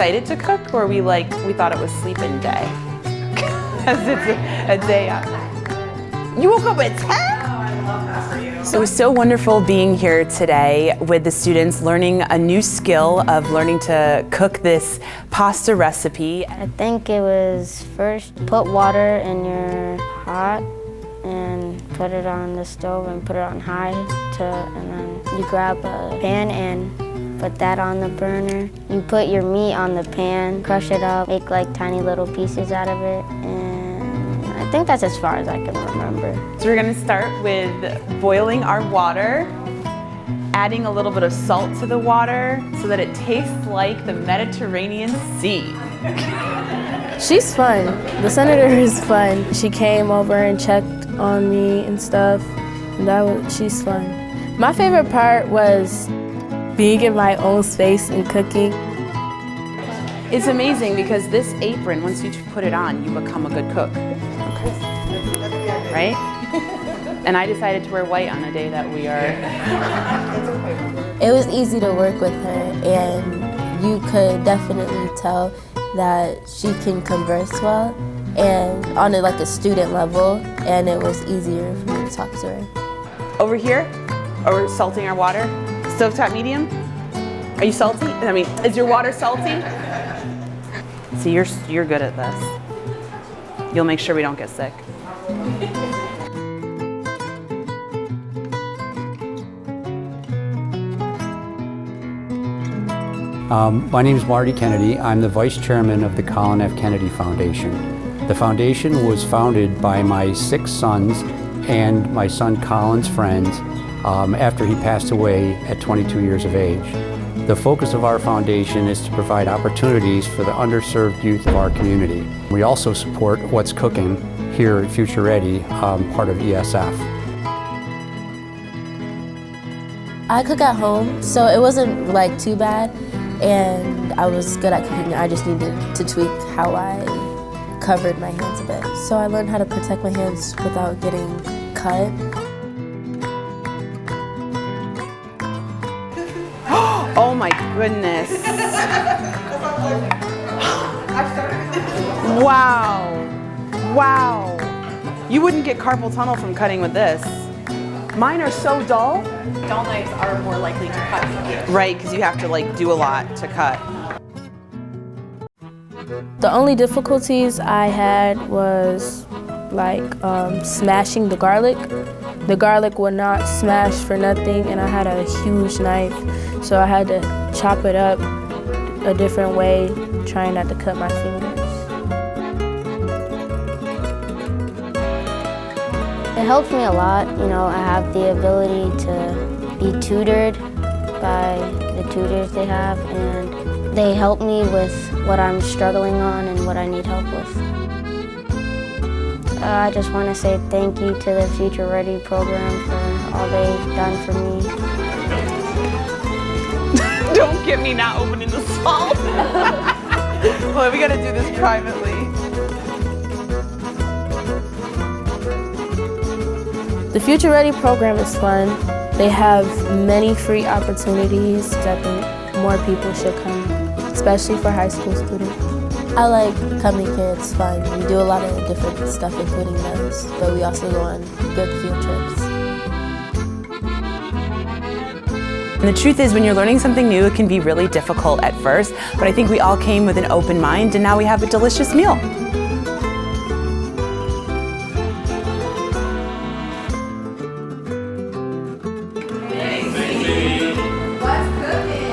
excited to cook, or we thought it was sleep-in day? Because it's a day out. You woke up at 10? Oh, I love that for you. So it was so wonderful being here today with the students, learning a new skill of learning to cook this pasta recipe. I think it was first put water in your pot and put it on the stove and put it on high, and then you grab a pan and put that on the burner. You put your meat on the pan, crush it up, make like tiny little pieces out of it, and I think that's as far as I can remember. So we're gonna start with boiling our water, adding a little bit of salt to the water so that it tastes like the Mediterranean Sea. She's fun. The senator is fun. She came over and checked on me and stuff, and she's fun. My favorite part was being in my own space and cooking. It's amazing because this apron, once you put it on, you become a good cook. Right? And I decided to wear white on the day that we are. It was easy to work with her, and you could definitely tell that she can converse well and on a student level, and it was easier for me to talk to her. Over here, we're salting our water. Stovetop medium? Are you salty? I mean, is your water salty? See, you're good at this. You'll make sure we don't get sick. My name is Marty Kennedy. I'm the Vice Chairman of the Colin F. Kennedy Foundation. The foundation was founded by my 6 sons and my son Colin's friends after he passed away at 22 years of age. The focus of our foundation is to provide opportunities for the underserved youth of our community. We also support What's Cooking here at Future Ready, part of ESF. I cook at home, so it wasn't too bad, and I was good at cooking. I just needed to tweak how I covered my hands a bit. So I learned how to protect my hands without getting cut. Oh my goodness. Wow. Wow. You wouldn't get carpal tunnel from cutting with this. Mine are so dull. Dull knives are more likely to cut. Right, because you have to do a lot to cut. The only difficulties I had was smashing the garlic. The garlic would not smash for nothing, and I had a huge knife, so I had to chop it up a different way, trying not to cut my fingers. It helps me a lot. I have the ability to be tutored by the tutors they have, and they help me with what I'm struggling on and what I need help with. I just want to say thank you to the Future Ready program for all they've done for me. Don't get me not opening the salt. Well, we gotta do this privately. The Future Ready program is fun. They have many free opportunities. I think more people should come, especially for high school students. I like coming here, it's fun. We do a lot of different stuff, including those, but we also go on good field trips. And the truth is, when you're learning something new, it can be really difficult at first, but I think we all came with an open mind, and now we have a delicious meal. What's cooking?